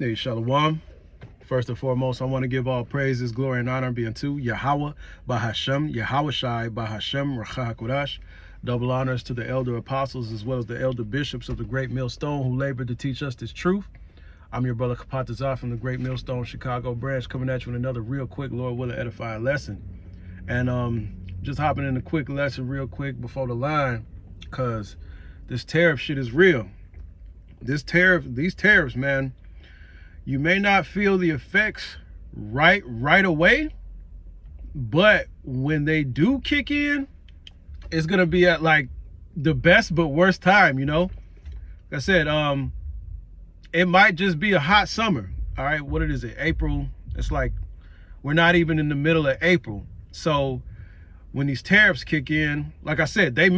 Hey, Shalom. First and foremost, I want to give all praises, glory, and honor be unto Yahweh, Bahashem, Yahweh Shai, Bahashem, Racha HaKodash. Double honors to the elder apostles as well as the elder bishops of the Great Millstone who labored to teach us this truth. I'm your brother Kapatazar from the Great Millstone Chicago branch, coming at you with another real quick, Lord willing, edifying lesson. And just hopping in a quick lesson real quick before the line, because this tariff shit is real. These tariffs, man, you may not feel the effects right away, but when they do kick in, it's gonna be at like the best but worst time, you know. Like I said, it might just be a hot summer. All right, what is it? April. It's like we're not even in the middle of April. So when these tariffs kick in, like I said, you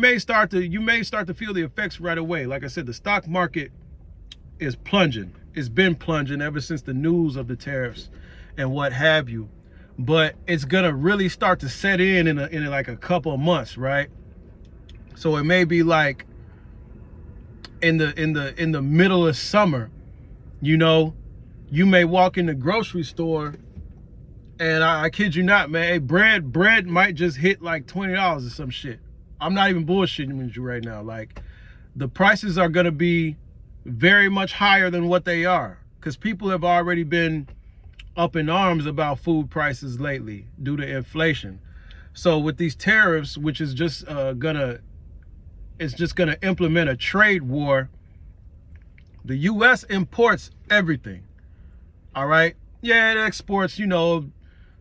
may start to feel the effects right away. Like I said, the stock market is plunging. It's been plunging ever since the news of the tariffs and what have you. But it's gonna really start to set in like a couple of months, right? So it may be like in the middle of summer, you know, you may walk in the grocery store and I kid you not, man, bread might just hit like $20 or some shit. I'm not even bullshitting with you right now. Like, the prices are gonna be very much higher than what they are, because people have already been up in arms about food prices lately due to inflation. So with these tariffs, which is just gonna implement a trade war. The U.S. imports everything. All right, yeah, it exports, you know,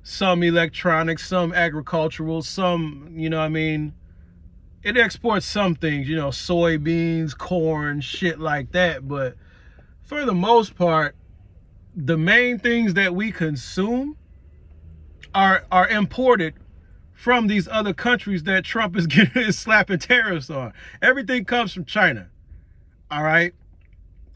some electronics, some agricultural, some, you know what I mean, it exports some things, you know, soybeans, corn, shit like that. But for the most part, the main things that we consume are imported from these other countries that Trump is slapping tariffs on. Everything comes from China. All right.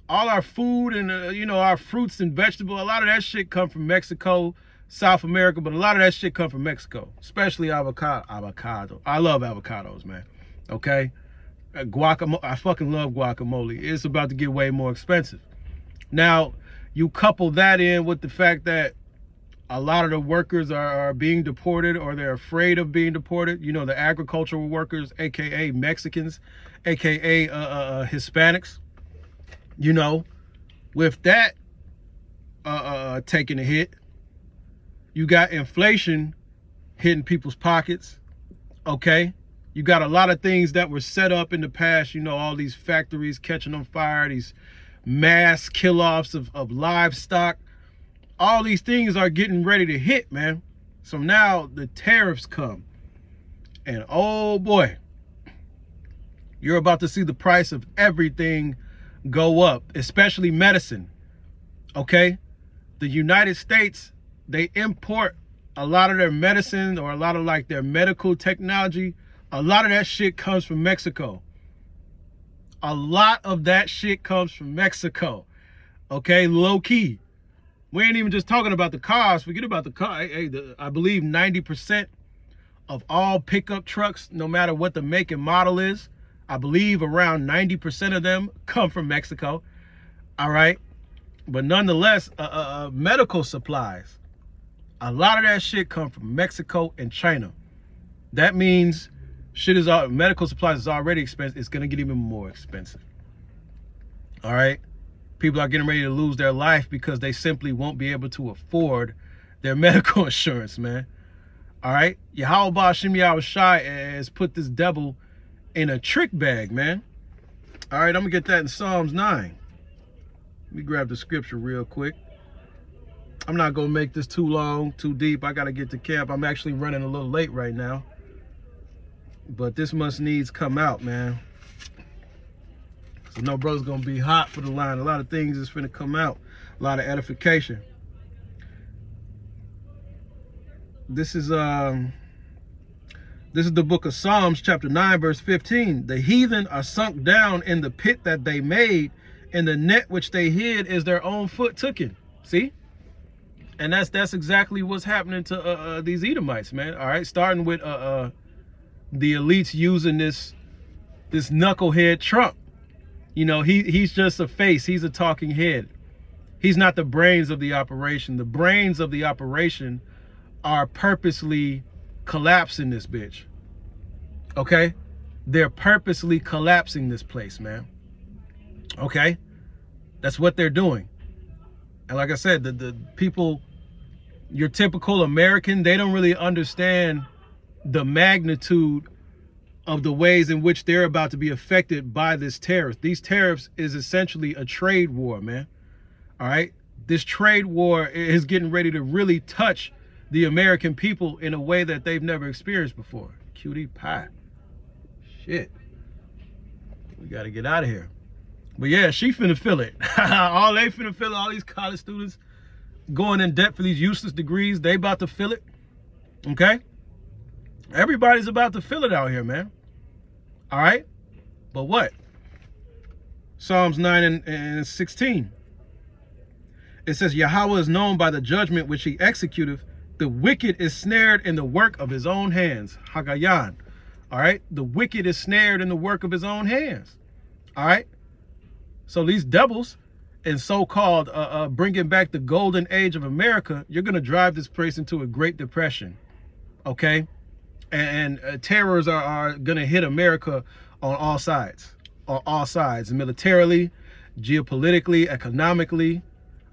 All our food and, you know, our fruits and vegetables, a lot of that shit come from Mexico, South America, but a lot of that shit come from Mexico, especially avocado. I love avocados, man. Okay. Guacamole. I fucking love guacamole. It's about to get way more expensive. Now, you couple that in with the fact that a lot of the workers are being deported, or they're afraid of being deported. You know, the agricultural workers, aka Mexicans, aka Hispanics. You know, with that taking a hit, you got inflation hitting people's pockets. Okay, you got a lot of things that were set up in the past. You know, all these factories catching on fire, these mass kill-offs of livestock. All these things are getting ready to hit, man. So now the tariffs come, and oh boy, you're about to see the price of everything go up, especially medicine. Okay, the United States, they import a lot of their medicine, or a lot of like their medical technology. A lot of that shit comes from Mexico. A lot of that shit comes from Mexico. Okay, low key. We ain't even just talking about the cars. Forget about the car. I believe 90% of all pickup trucks, no matter what the make and model is, I believe around 90% of them come from Mexico. All right. But nonetheless, medical supplies, a lot of that shit come from Mexico and China. That means medical supplies is already expensive. It's going to get even more expensive. All right. People are getting ready to lose their life because they simply won't be able to afford their medical insurance, man. All right. Yahweh Ba'Shem Yahweh Shai has put this devil in a trick bag, man. All right. I'm going to get that in Psalms 9. Let me grab the scripture real quick. I'm not going to make this too long, too deep. I got to get to camp. I'm actually running a little late right now. But this must needs come out, man. So no brother's gonna be hot for the line. A lot of things is finna come out. A lot of edification. This is the book of Psalms, chapter 9, verse 15. The heathen are sunk down in the pit that they made, and the net which they hid is their own foot tooken. See? And that's exactly what's happening to these Edomites, man. All right, starting with the elites using this knucklehead Trump. You know, he's just a face. He's a talking head. He's not the brains of the operation. The brains of the operation are purposely collapsing this bitch. Okay? They're purposely collapsing this place, man. Okay? That's what they're doing. And like I said, the people, your typical American, they don't really understand the magnitude of the ways in which they're about to be affected by this tariff. These tariffs is essentially a trade war, man. All right? This trade war is getting ready to really touch the American people in a way that they've never experienced before. Cutie pie. Shit. We got to get out of here. But yeah, she finna feel it. All they finna feel it, all these college students going in debt for these useless degrees, they about to feel it. Okay? Everybody's about to feel it out here, man. All right? But what? Psalms 9 and 16. It says, Yahweh is known by the judgment which he executeth. The wicked is snared in the work of his own hands. Hagayan. All right? The wicked is snared in the work of his own hands. All right? So these devils and so-called bringing back the golden age of America, you're going to drive this place into a Great Depression. Okay? And terrors are going to hit America on all sides. On all sides. Militarily, geopolitically, economically.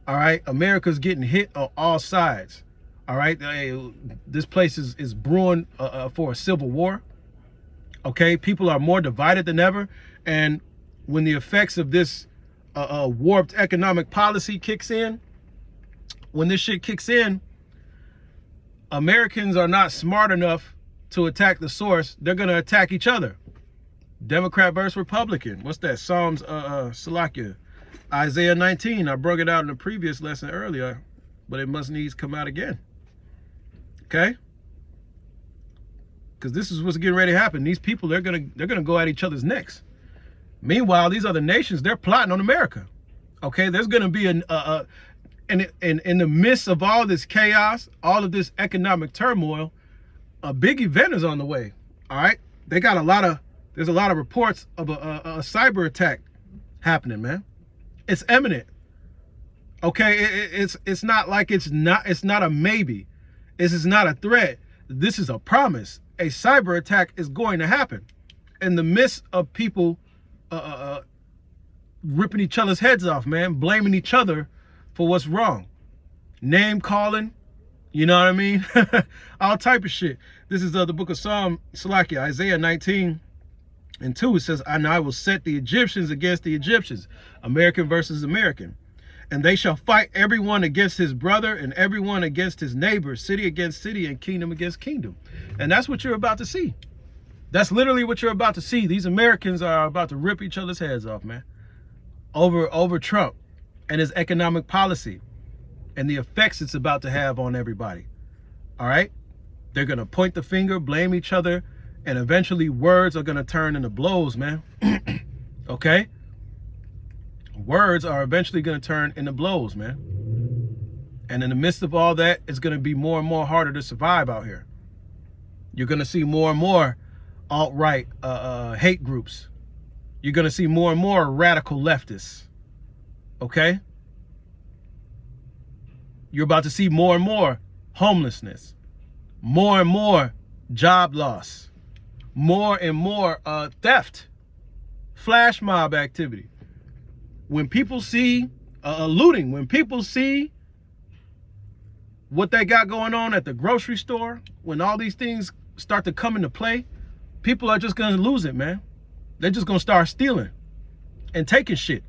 All right? America's getting hit on all sides. All right? This place is brewing for a civil war. Okay? People are more divided than ever. And when the effects of this warped economic policy kicks in, when this shit kicks in, Americans are not smart enough to attack the source. They're going to attack each other. Democrat versus Republican. What's that? Psalms, Salakia. Isaiah 19. I brought it out in the previous lesson earlier, but it must needs come out again. Okay? Because this is what's getting ready to happen. These people, they're gonna go at each other's necks. Meanwhile, these other nations, they're plotting on America. Okay, there's going to be in the midst of all this chaos, all of this economic turmoil, a big event is on the way. All right, there's a lot of reports of a cyber attack happening, man. It's imminent. Okay, it's not like it's not a maybe. This is not a threat. This is a promise. A cyber attack is going to happen in the midst of people ripping each other's heads off, man, blaming each other for what's wrong, name calling, you know what I mean? All type of shit. This is the book of Psalm, Salakia, Isaiah 19 and 2. It says, and I will set the Egyptians against the Egyptians, American versus American, and they shall fight everyone against his brother and everyone against his neighbor, city against city and kingdom against kingdom. And that's what you're about to see. That's literally what you're about to see. These Americans are about to rip each other's heads off, man. Over Trump and his economic policy and the effects it's about to have on everybody. All right? They're going to point the finger, blame each other, and eventually words are going to turn into blows, man. Okay? Words are eventually going to turn into blows, man. And in the midst of all that, it's going to be more and more harder to survive out here. You're going to see more and more alt-right hate groups. You're going to see more and more radical leftists. Okay? You're about to see more and more homelessness, more and more job loss, more and more theft, flash mob activity. When people see looting, when people see what they got going on at the grocery store, when all these things start to come into play, people are just going to lose it, man. They're just going to start stealing and taking shit.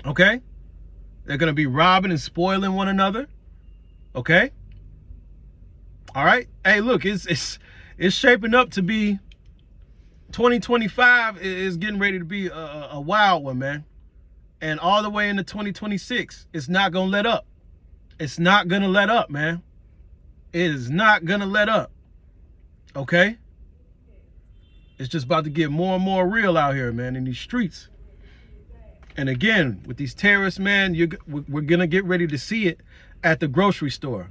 Okay? They're going to be robbing and spoiling one another. Okay? All right? Hey, look, it's shaping up to be 2025 is getting ready to be a wild one, man. And all the way into 2026, it's not going to let up. It's not going to let up, man. It is not going to let up. Okay? It's just about to get more and more real out here, man, in these streets. And again, with these terrorists, man, we're going to get ready to see it at the grocery store.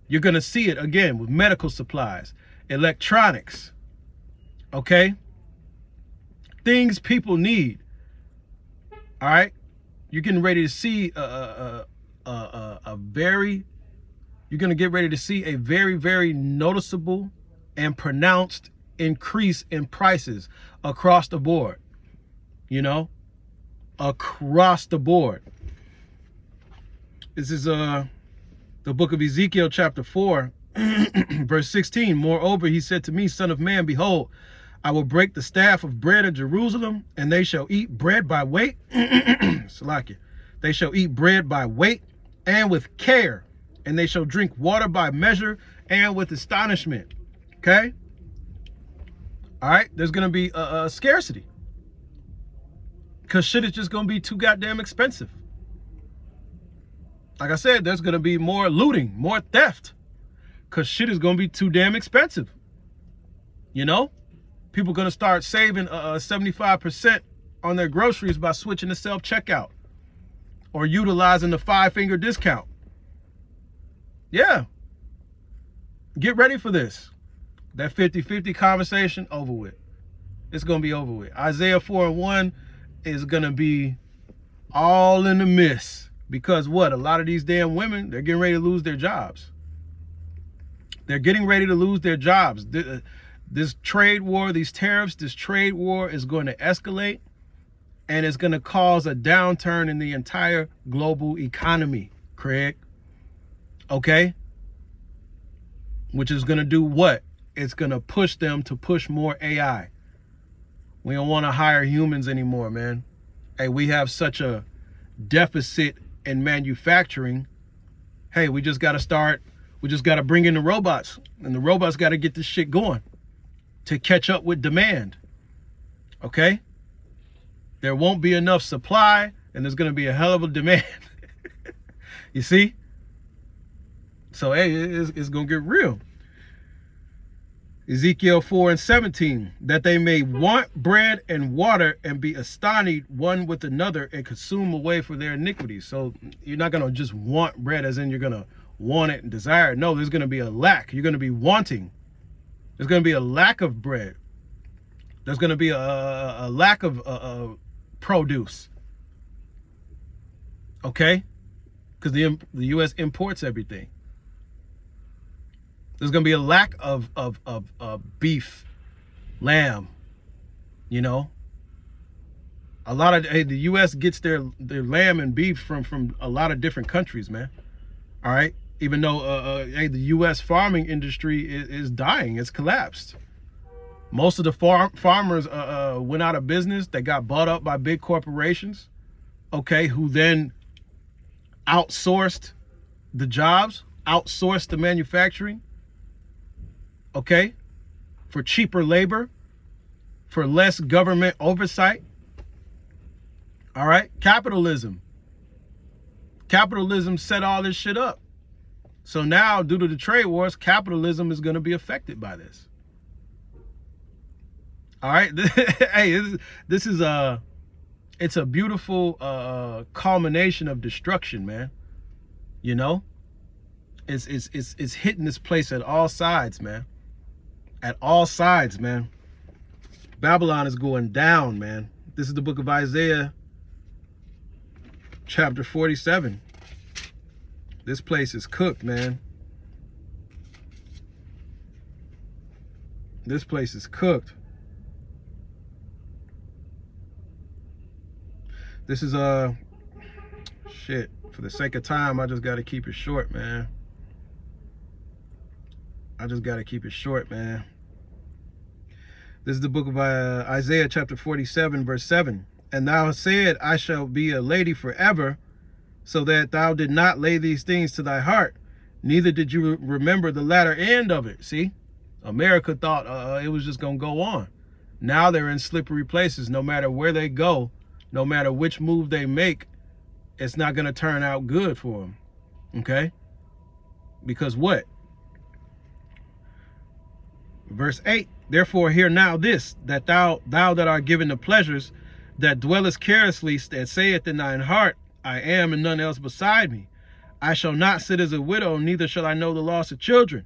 You're going to see it again with medical supplies, electronics, okay? Things people need, all right? you're getting ready to see you're going to get ready to see a very, very noticeable and pronounced increase in prices across the board, across the board. This is the book of Ezekiel chapter 4, verse 16. Moreover, he said to me, Son of man, behold, I will break the staff of bread in Jerusalem, and they shall eat bread by weight. Salakia. They shall eat bread by weight and with care, and they shall drink water by measure and with astonishment. Okay? All right? There's going to be a scarcity, because shit is just going to be too goddamn expensive. Like I said, there's going to be more looting, more theft, because shit is going to be too damn expensive. People are going to start saving 75% on their groceries by switching to self-checkout or utilizing the 5-finger discount. Yeah. Get ready for this. That 50-50 conversation, over with. It's going to be over with. Isaiah 4:1 is going to be all in the mist. Because what? A lot of these damn women, they're getting ready to lose their jobs. They're getting ready to lose their jobs. This trade war, these tariffs, this trade war is going to escalate, and it's going to cause a downturn in the entire global economy, Craig. Okay? Which is going to do what? It's going to push them to push more AI. We don't want to hire humans anymore, man. Hey, we have such a deficit in manufacturing. Hey, we just got to bring in the robots, and the robots got to get this shit going to catch up with demand. Okay? There won't be enough supply, and there's going to be a hell of a demand. You see? So, hey, it's going to get real. Ezekiel 4:17, that they may want bread and water and be astonished one with another and consume away for their iniquities. So you're not going to just want bread as in you're going to want it and desire it. No, there's going to be a lack. You're going to be wanting. There's going to be a lack of bread. There's going to be a lack of produce. Okay? Because the U.S. imports everything. There's going to be a lack of beef, lamb, A lot of, the U.S. gets their lamb and beef from a lot of different countries, man. All right? Even though, the U.S. farming industry is dying. It's collapsed. Most of the farmers went out of business. They got bought up by big corporations, okay, who then outsourced the jobs, outsourced the manufacturing, okay, for cheaper labor, for less government oversight. All right, capitalism set all this shit up. So now, due to the trade wars, capitalism is going to be affected by this. All right, hey, this is it's a beautiful culmination of destruction, man. It's hitting this place at all sides, man. At all sides, man. Babylon is going down, man. This is the book of Isaiah, chapter 47. This place is cooked, man. This place is cooked. This is shit. For the sake of time, I just got to keep it short, man. This is the book of Isaiah chapter 47, verse 7. And thou hast said, I shall be a lady forever, so that thou did not lay these things to thy heart, neither did you remember the latter end of it. See, America thought it was just going to go on. Now they're in slippery places. No matter where they go, no matter which move they make, it's not going to turn out good for them. Okay? Because what? Verse 8, therefore hear now this, that thou that art given the pleasures, that dwellest carelessly, that saith in thine heart, I am and none else beside me. I shall not sit as a widow, neither shall I know the loss of children.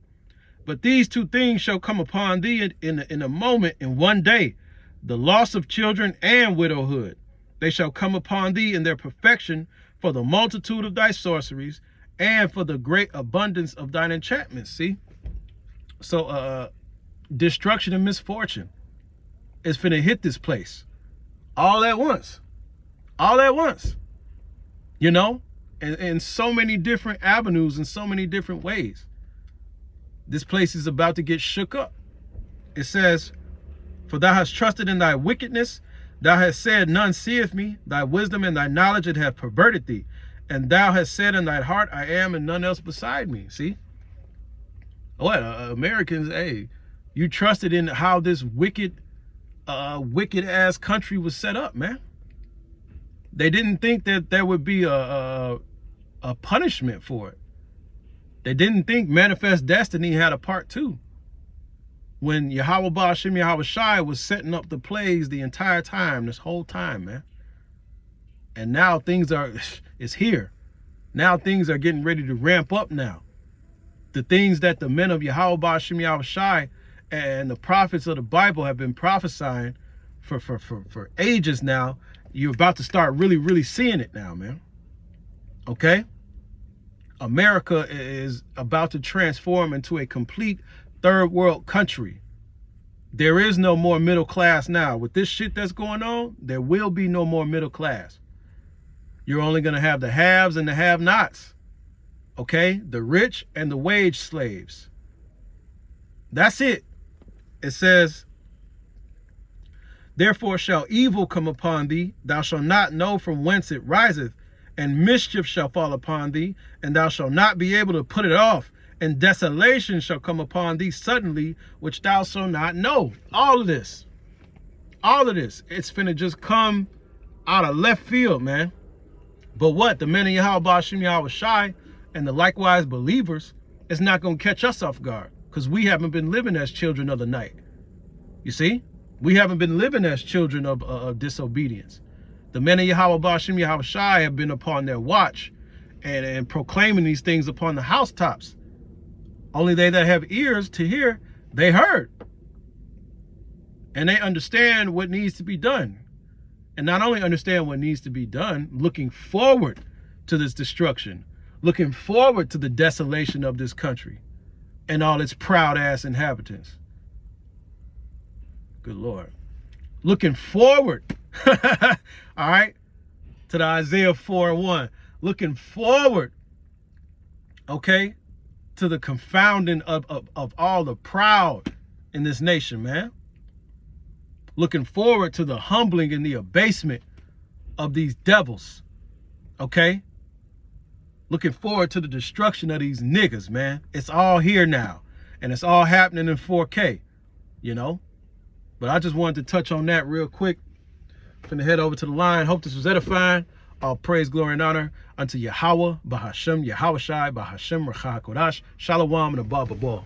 But these two things shall come upon thee in a moment, in one day, the loss of children and widowhood. They shall come upon thee in their perfection for the multitude of thy sorceries and for the great abundance of thine enchantments. See? So destruction and misfortune is finna hit this place all at once. All at once. You know? In so many different avenues, in so many different ways. This place is about to get shook up. It says, for thou hast trusted in thy wickedness, thou hast said, none seeth me, thy wisdom and thy knowledge it hath perverted thee. And thou hast said in thy heart, I am and none else beside me. See? What? Americans, hey, you trusted in how this wicked ass country was set up, man. They didn't think that there would be a punishment for it. They didn't think Manifest Destiny had a part 2. When Yahweh Ba'ashem Yahweh Shai was setting up the plays the entire time, this whole time, man. And now things are, it's here. Now things are getting ready to ramp up now. The things that the men of Yahweh Ba'ashem Yahweh Shai and the prophets of the Bible have been prophesying for ages now, you're about to start really seeing it now, man. Okay? America is about to transform into a complete third world country. There is no more middle class now. With this shit that's going on, there will be no more middle class. You're only going to have the haves and the have-nots. Okay? The rich and the wage slaves. That's it. It says, therefore shall evil come upon thee, thou shalt not know from whence it riseth, and mischief shall fall upon thee, and thou shalt not be able to put it off, and desolation shall come upon thee suddenly, which thou shalt not know. All of this, it's finna just come out of left field, man. But what? The men of Yahweh Ba'ashem Yahweh Shai and the likewise believers is not gonna catch us off guard, because we haven't been living as children of the night. You see? We haven't been living as children of disobedience. The men of Yahweh Ba'ashem Yahweh Shai have been upon their watch and proclaiming these things upon the housetops. Only they that have ears to hear, they heard. And they understand what needs to be done. And not only understand what needs to be done, looking forward to this destruction, looking forward to the desolation of this country and all its proud ass inhabitants. Good Lord. Looking forward, all right, to the Isaiah 4:1. Looking forward, okay, to the confounding of all the proud in this nation, man. Looking forward to the humbling and the abasement of these devils, okay? Looking forward to the destruction of these niggas, man. It's all here now, and it's all happening in 4K, you know? But I just wanted to touch on that real quick. Finna head over to the line. Hope this was edifying. All praise, glory, and honor unto Yahweh, Bahashem, Yahweh Shai, Bahashem, Racha HaKodash, Shalom, and Abba Ball.